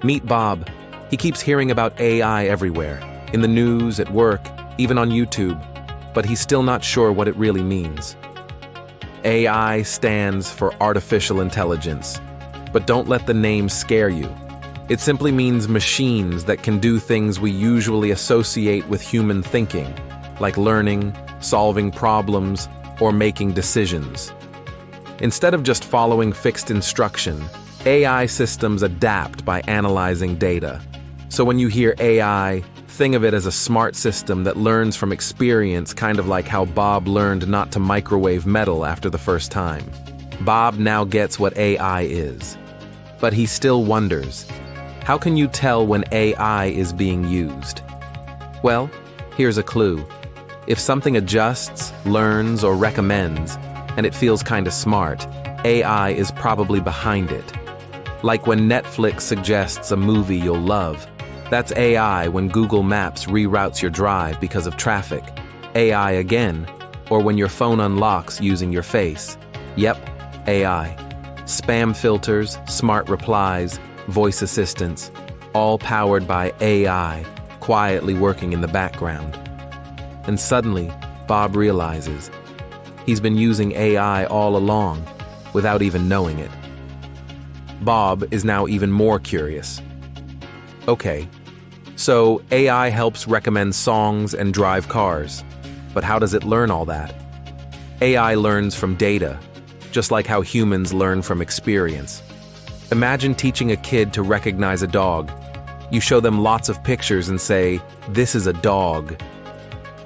Meet Bob. He keeps hearing about AI everywhere, in the news, at work, even on YouTube, but he's still not sure what it really means. AI stands for artificial intelligence, but don't let the name scare you. It simply means machines that can do things we usually associate with human thinking, like learning, solving problems, or making decisions. Instead of just following fixed instruction, AI systems adapt by analyzing data. So when you hear AI, think of it as a smart system that learns from experience, kind of like how Bob learned not to microwave metal after the first time. Bob now gets what AI is. But he still wonders, how can you tell when AI is being used? Well, here's a clue. If something adjusts, learns, or recommends, and it feels kinda smart, AI is probably behind it. Like when Netflix suggests a movie you'll love. That's AI when Google Maps reroutes your drive because of traffic. AI again, or when your phone unlocks using your face. Yep, AI. Spam filters, smart replies, voice assistants, all powered by AI, quietly working in the background. And suddenly, Bob realizes he's been using AI all along, without even knowing it. Bob is now even more curious. Okay, so AI helps recommend songs and drive cars, but how does it learn all that? AI learns from data, just like how humans learn from experience. Imagine teaching a kid to recognize a dog. You show them lots of pictures and say, "This is a dog."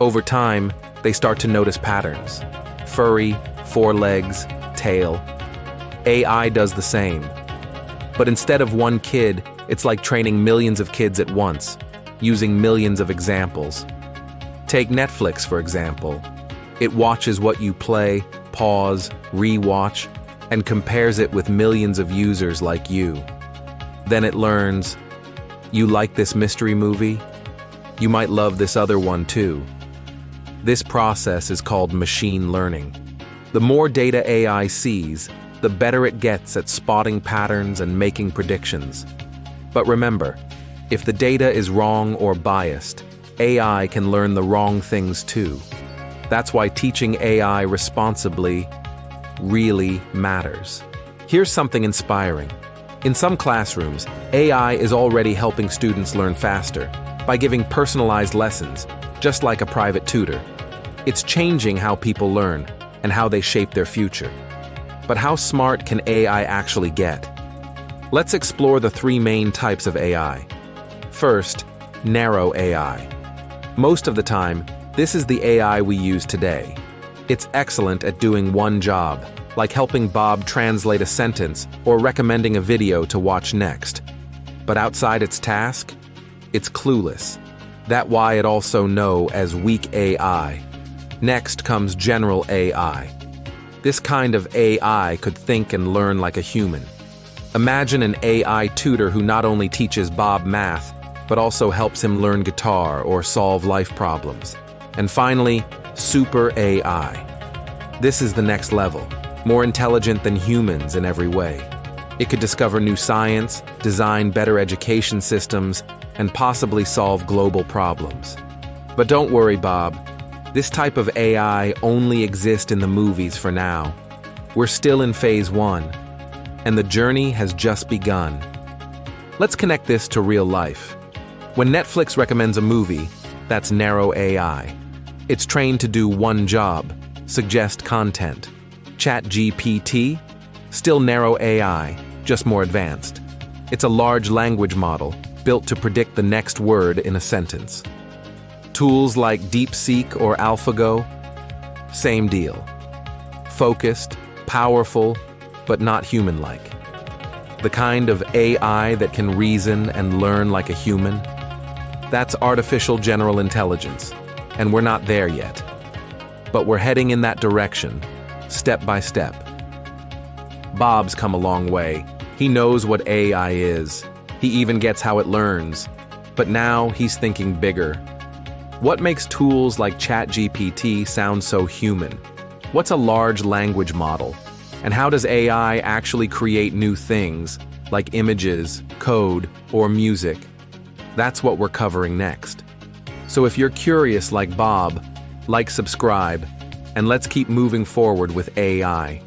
Over time, they start to notice patterns. Furry, 4 legs, tail. AI does the same. But instead of one kid, it's like training millions of kids at once, using millions of examples. Take Netflix, for example. It watches what you play, pause, rewatch, and compares it with millions of users like you. Then it learns, you like this mystery movie? You might love this other one too. This process is called machine learning. The more data AI sees, the better it gets at spotting patterns and making predictions. But remember, if the data is wrong or biased, AI can learn the wrong things too. That's why teaching AI responsibly really matters. Here's something inspiring. In some classrooms, AI is already helping students learn faster by giving personalized lessons, just like a private tutor. It's changing how people learn and how they shape their future. But how smart can AI actually get? Let's explore the 3 main types of AI. First, narrow AI. Most of the time, this is the AI we use today. It's excellent at doing one job, like helping Bob translate a sentence or recommending a video to watch next. But outside its task, it's clueless. That's why it also known as weak AI. Next comes general AI. This kind of AI could think and learn like a human. Imagine an AI tutor who not only teaches Bob math, but also helps him learn guitar or solve life problems. And finally, super AI. This is the next level, more intelligent than humans in every way. It could discover new science, design better education systems, and possibly solve global problems. But don't worry, Bob. This type of AI only exists in the movies for now. We're still in phase 1, and the journey has just begun. Let's connect this to real life. When Netflix recommends a movie, that's narrow AI. It's trained to do one job, suggest content. ChatGPT, still narrow AI, just more advanced. It's a large language model built to predict the next word in a sentence. Tools like DeepSeek or AlphaGo, same deal. Focused, powerful, but not human-like. The kind of AI that can reason and learn like a human, that's artificial general intelligence, and we're not there yet. But we're heading in that direction, step by step. Bob's come a long way. He knows what AI is. He even gets how it learns. But now he's thinking bigger. What makes tools like ChatGPT sound so human? What's a large language model? And how does AI actually create new things, like images, code, or music. That's what we're covering next. So if you're curious like Bob, like, subscribe, and let's keep moving forward with AI.